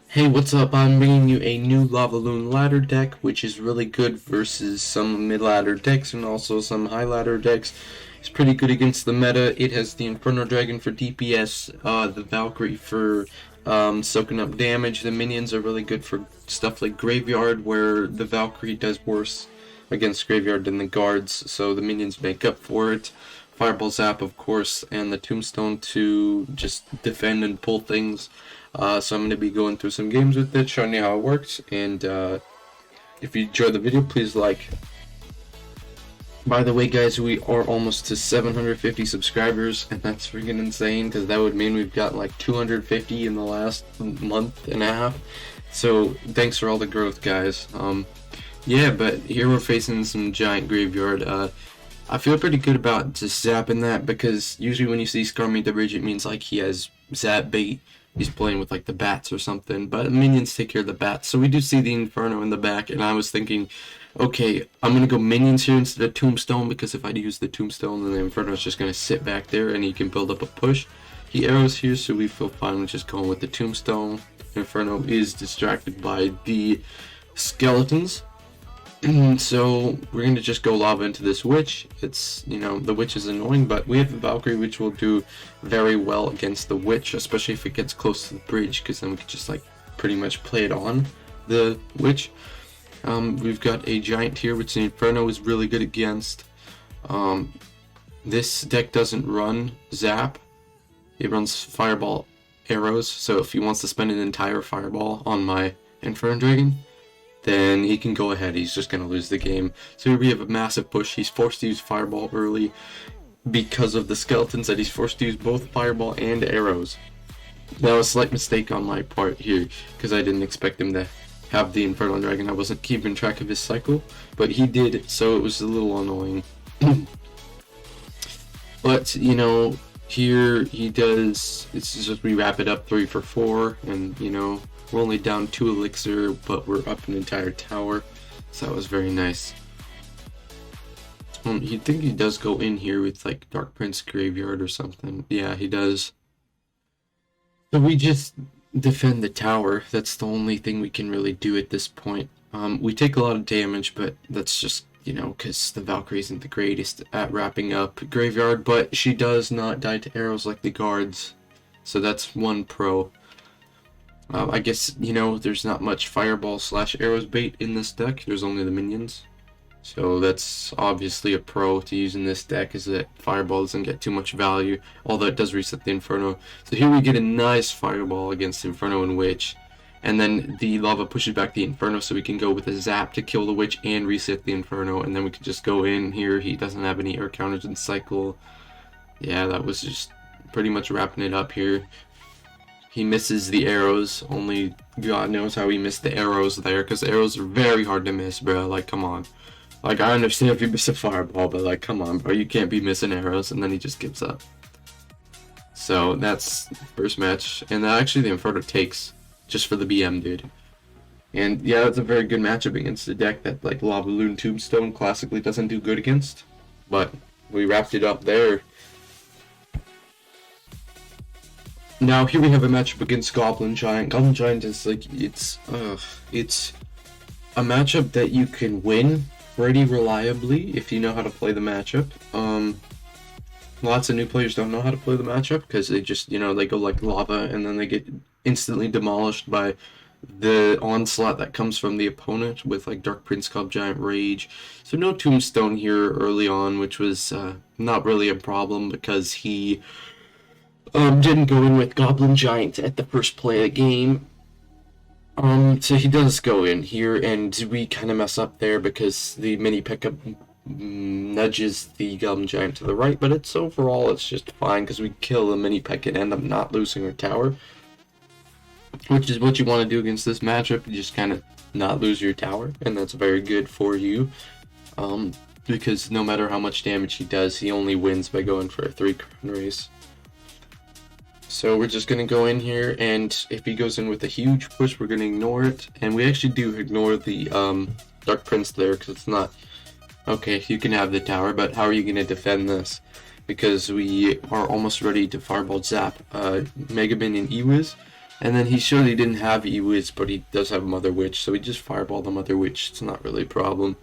Hey, what's up? I'm bringing you a new Lavaloon ladder deck, which is really good versus some mid-ladder decks and also some high-ladder decks. It's pretty good against the meta. It has the Inferno Dragon for DPS, the Valkyrie for soaking up damage. The minions are really good for stuff like Graveyard, where the Valkyrie does worse against Graveyard than the guards, so the minions make up for it. Fireball Zap, of course, and the Tombstone to just defend and pull things. So I'm going to be going through some games with it, showing you how it works, and if you enjoyed the video, please like. By the way, guys, we are almost to 750 subscribers, and that's freaking insane, because that would mean we've got like 250 in the last month and a half. So thanks for all the growth, guys. Yeah, but here we're facing some giant graveyard. I feel pretty good about just zapping that, because usually when you see Skarmy the Bridge, it means like he has zap bait. He's playing with like the bats or something, but minions take care of the bats. So we do see the Inferno in the back, and I was thinking, okay, I'm gonna go minions here instead of Tombstone, because if I use the Tombstone, then the Inferno is just gonna sit back there and he can build up a push. He arrows here, so we feel fine with just going with the Tombstone. Inferno is distracted by the skeletons. So we're going to just go lava into this witch. It's, the witch is annoying, but we have the Valkyrie, which will do very well against the witch, especially if it gets close to the bridge, because then we can just like pretty much play it on the witch. We've got a giant here, which the Inferno is really good against. This deck doesn't run zap. It runs fireball arrows, so if he wants to spend an entire fireball on my Inferno Dragon, then he can go ahead. He's just going to lose the game. So here we have a massive push. He's forced to use Fireball early because of the skeletons, that he's forced to use both Fireball and arrows. That was a slight mistake on my part here, because I didn't expect him to have the Infernal Dragon. I wasn't keeping track of his cycle, but he did, so it was a little annoying. But, here he does, it's just we wrap it up 3 for 4, and, we're only down 2 elixir, but we're up an entire tower, so that was very nice. You'd think he does go in here with like Dark Prince Graveyard or something. Yeah, he does. So we just defend the tower. That's the only thing we can really do at this point. We take a lot of damage, but that's just, because the Valkyrie isn't the greatest at wrapping up Graveyard, but she does not die to arrows like the guards, so that's one pro. I guess, there's not much fireball / arrows bait in this deck. There's only the minions. So that's obviously a pro to use in this deck, is that fireball doesn't get too much value, although it does reset the Inferno. So here we get a nice fireball against Inferno and Witch. And then the lava pushes back the Inferno, so we can go with a zap to kill the Witch and reset the Inferno. And then we can just go in here. He doesn't have any air counters in cycle. Yeah, that was just pretty much wrapping it up here. He misses the arrows. Only God knows how he missed the arrows there, because arrows are very hard to miss, bro. Like, come on. Like, I understand if you miss a fireball, but like, come on, bro. You can't be missing arrows. And then he just gives up. So that's the first match. And actually the Inferno takes just for the BM, dude. And yeah, it's a very good matchup against a deck that like Lavaloon Tombstone classically doesn't do good against. But we wrapped it up there. Now here we have a matchup against Goblin Giant. Goblin Giant is like, it's a matchup that you can win pretty reliably if you know how to play the matchup. Lots of new players don't know how to play the matchup, because they just, they go like lava and then they get instantly demolished by the onslaught that comes from the opponent with like Dark Prince Cub Giant Rage. So no Tombstone here early on, which was not really a problem, because he didn't go in with Goblin Giant at the first play of the game. So he does go in here, and we kind of mess up there because the mini pickup nudges the Goblin Giant to the right, but overall it's just fine, because we kill the mini peck and end up not losing our tower, which is what you want to do against this matchup. You just kind of not lose your tower, and that's very good for you, because no matter how much damage he does, he only wins by going for a 3-crown race. So we're just going to go in here, and if he goes in with a huge push, we're going to ignore it. And we actually do ignore the Dark Prince there, because it's not... Okay, you can have the tower, but how are you going to defend this? Because we are almost ready to Fireball Zap Mega Minion Ewiz. And then he showed he didn't have E-Wiz, but he does have Mother Witch, so he just fireballed the Mother Witch. It's not really a problem.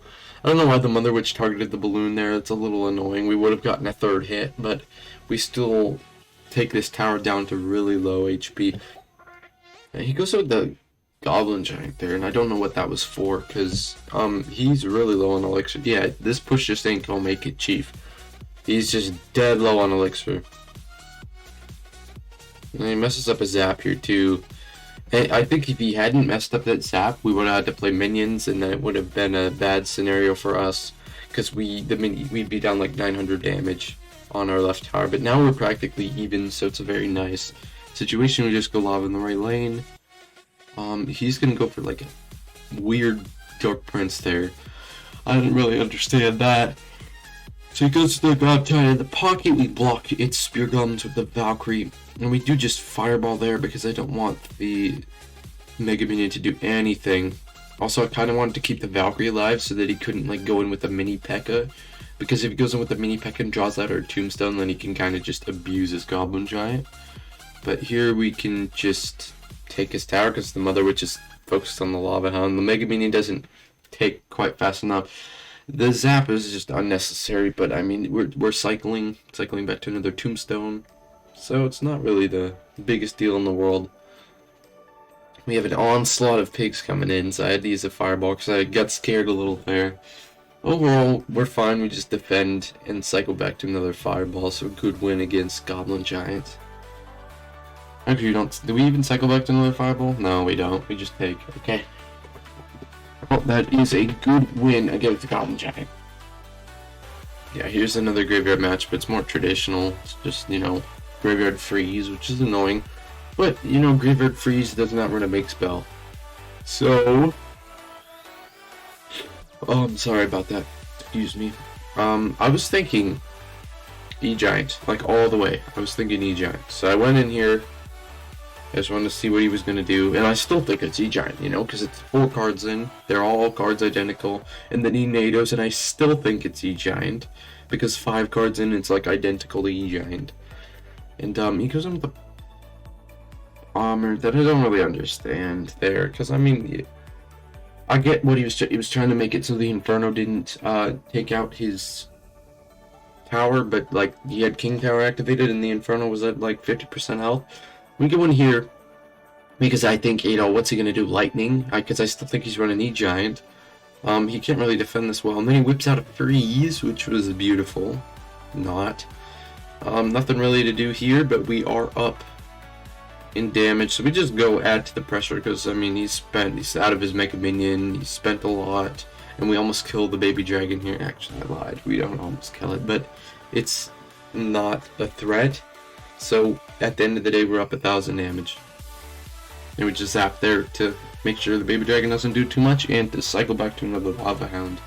I don't know why the Mother Witch targeted the balloon there. It's a little annoying. We would have gotten a third hit, but we still take this tower down to really low HP. And he goes with the Goblin Giant there, and I don't know what that was for, because he's really low on elixir. Yeah, this push just ain't gonna make it, Chief. He's just dead low on elixir. And he messes up a zap here too. And I think if he hadn't messed up that zap, we would have had to play minions, and then it would have been a bad scenario for us, because we'd be down like 900 damage on our left tower. But now we're practically even, so it's a very nice situation. We just go Lava in the right lane. He's gonna go for like a weird Dark Prince there. I didn't really understand that. So he goes to the God Giant in the pocket. We block its Spear Goblins with the Valkyrie. And we do just Fireball there because I don't want the Mega Minion to do anything. Also, I kind of wanted to keep the Valkyrie alive so that he couldn't like go in with a Mini P.E.K.K.A. Because if he goes in with a Mini P.E.K.K.A. and draws out our Tombstone, then he can kind of just abuse his Goblin Giant. But here we can just take his tower because the Mother Witch is focused on the Lava Hound. The Mega Minion doesn't take quite fast enough. The zap is just unnecessary, but I mean we're cycling back to another Tombstone, so it's not really the biggest deal in the world. We have an onslaught of pigs coming in, so I had to use a fireball because I got scared a little there. Overall, we're fine. We just defend and cycle back to another fireball, so a good win against Goblin Giant. Actually, do we even cycle back to another fireball? No, we don't. We just take. Okay. Well, that is a good win against the Goblin Giant. Yeah, here's another graveyard match, but it's more traditional. It's just, you know, graveyard freeze, which is annoying. But, you know, graveyard freeze does not run a make spell. So... oh, I'm sorry about that. Excuse me. I was thinking E-Giant, like all the way. I was thinking E-Giant. So I went in here. I just wanted to see what he was going to do, and I still think it's E-Giant, you know, because it's 4 cards in, they're all cards identical, and then he NATOs, and I still think it's E-Giant, because 5 cards in, it's like identical to E-Giant. And he goes in with the armor that I don't really understand there, because I mean, I get what he was trying to make it so the Inferno didn't take out his tower, but like he had King Tower activated, and the Inferno was at like 50% health. We go in here because I think, you know, what's he gonna do? Lightning? Because I still think he's running E-Giant. He can't really defend this well, and then he whips out a freeze, which was beautiful. Not. Nothing really to do here, but we are up in damage, so we just go add to the pressure because I mean he's out of his Mega Minion, he spent a lot, and we almost killed the baby dragon here. Actually, I lied. We don't almost kill it, but it's not a threat. So at the end of the day, we're up 1,000 damage. And we just zap there to make sure the baby dragon doesn't do too much and to cycle back to another Lava Hound.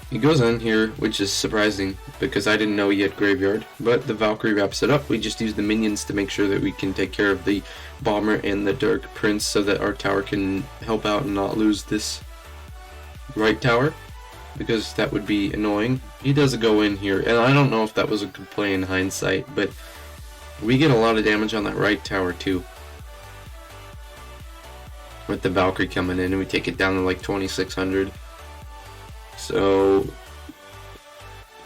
He goes in here, which is surprising because I didn't know he had Graveyard, but the Valkyrie wraps it up. We just use the minions to make sure that we can take care of the Bomber and the Dark Prince so that our tower can help out and not lose this right tower, because that would be annoying. He does go in here, and I don't know if that was a good play in hindsight, but we get a lot of damage on that right tower too. With the Valkyrie coming in, and we take it down to like 2,600. So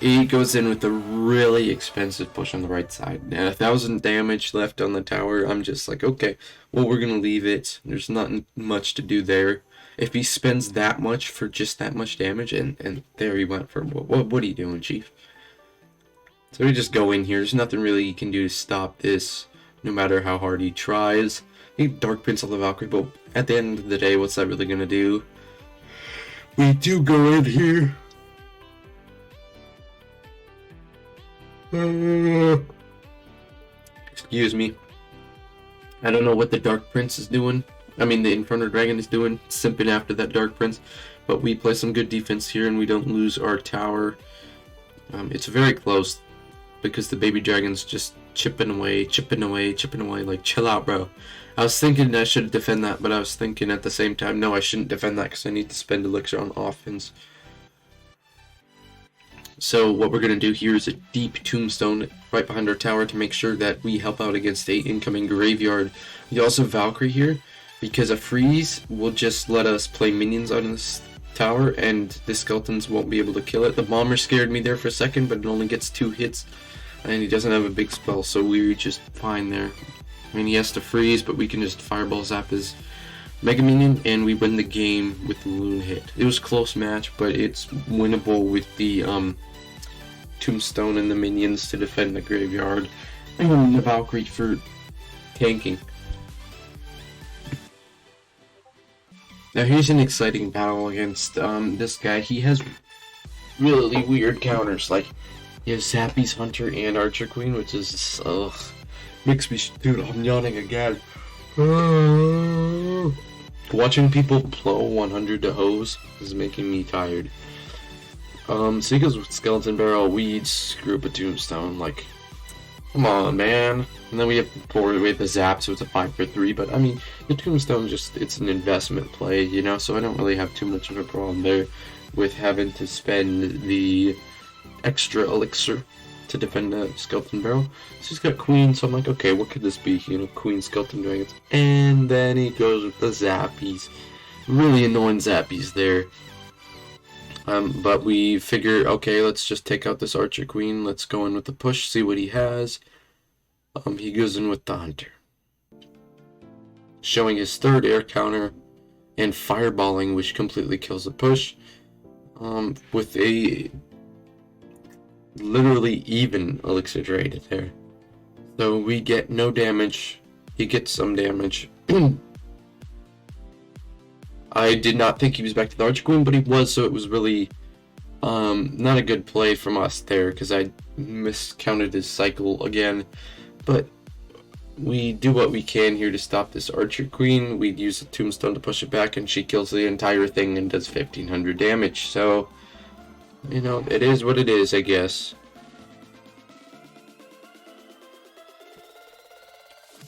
he goes in with a really expensive push on the right side. And 1,000 damage left on the tower. I'm just like, okay, well, we're gonna leave it. There's not much to do there. If he spends that much for just that much damage, and there he went for what are you doing, Chief? So we just go in here. There's nothing really he can do to stop this, no matter how hard he tries. He Dark Prince on the Valkyrie, but at the end of the day, what's that really gonna do? We do go in here. Excuse me. I don't know what the Dark Prince is doing. I mean, the Inferno Dragon is doing, simping after that Dark Prince. But we play some good defense here, and we don't lose our tower. It's very close, because the baby dragon's just chipping away. Like, chill out, bro. I was thinking I should defend that, but I was thinking at the same time, no, I shouldn't defend that because I need to spend elixir on offense. So what we're going to do here is a deep tombstone right behind our tower to make sure that we help out against a incoming graveyard. We also have Valkyrie here because a freeze will just let us play minions on this tower and the skeletons won't be able to kill it. The bomber scared me there for a second, but it only gets 2 hits and he doesn't have a big spell, so we're just fine there. I mean, he has to freeze, but we can just fireball zap his Mega Minion, and we win the game with the Loon hit. It was a close match, but it's winnable with the Tombstone and the minions to defend the graveyard, and the Valkyrie for tanking. Now here's an exciting battle against this guy. He has really weird counters, like he has Zappy's Hunter and Archer Queen, which is makes me, dude, I'm yawning again. Watching people blow 100 to hose is making me tired. So he goes with Skeleton Barrel, Weeds, screw up a Tombstone, like, come on, man. And then we have the Zap, so it's a 5 for 3, but I mean, the Tombstone it's an investment play, you know, so I don't really have too much of a problem there with having to spend the extra elixir to defend the Skeleton Barrel. So he's got Queen, so I'm like, okay, what could this be? You know, Queen, Skeleton Dragons. And then he goes with the Zappies. Really annoying Zappies there. But we figure, okay, let's just take out this Archer Queen. Let's go in with the push, see what he has. He goes in with the Hunter, showing his 3rd air counter and fireballing, which completely kills the push. With a literally even elixir traded there. So we get no damage. He gets some damage. I did not think he was back to the Archer Queen, but he was, so it was really not a good play from us there because I miscounted his cycle again. But we do what we can here to stop this Archer Queen. We use a Tombstone to push it back, and she kills the entire thing and does 1500 damage. So, you know, it is what it is, I guess.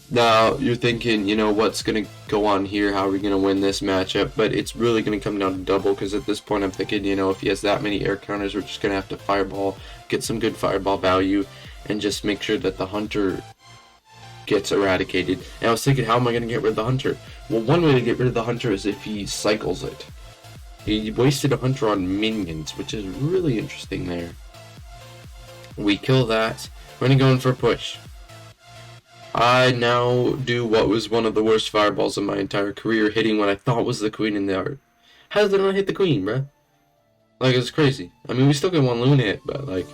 Now, you're thinking, you know, what's going to go on here? How are we going to win this matchup? But it's really going to come down to double, because at this point I'm thinking, you know, if he has that many air counters, we're just going to have to fireball, get some good fireball value, and just make sure that the Hunter gets eradicated. And I was thinking, how am I going to get rid of the Hunter? Well, one way to get rid of the Hunter is if he cycles it. He wasted a Hunter on minions, which is really interesting there. We kill that. We're going to go in for a push. I now do what was one of the worst fireballs of my entire career, hitting what I thought was the Queen in the art. How did I not hit the Queen, bruh? Like, it's crazy. I mean, we still get one Loon hit, but, like,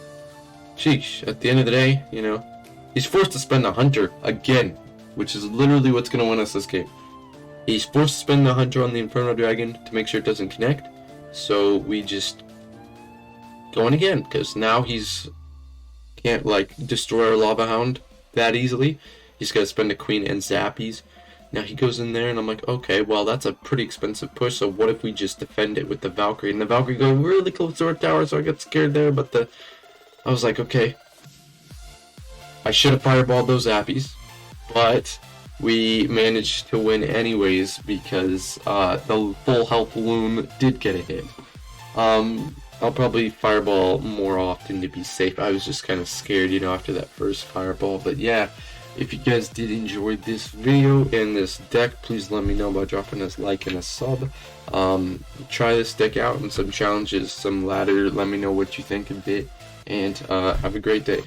sheesh. At the end of the day, you know, he's forced to spend the Hunter again, which is literally what's going to win us this game. He's forced to spend the Hunter on the Inferno Dragon to make sure it doesn't connect, so we just go in again, because now he's can't, like, destroy our Lava Hound that easily. He's got to spend a Queen and Zappies. Now he goes in there, and I'm like, okay, well, that's a pretty expensive push, so what if we just defend it with the Valkyrie? And the Valkyrie goes really close to our tower, so I got scared there, but I was like, okay. I should have fireballed those Zappies, but we managed to win anyways, because the full health Loon did get a hit. I'll probably fireball more often to be safe. I was just kind of scared, you know, after that first fireball, but yeah. If you guys did enjoy this video and this deck, please let me know by dropping a like and a sub. Try this deck out and some challenges, some ladder. Let me know what you think of it, and have a great day.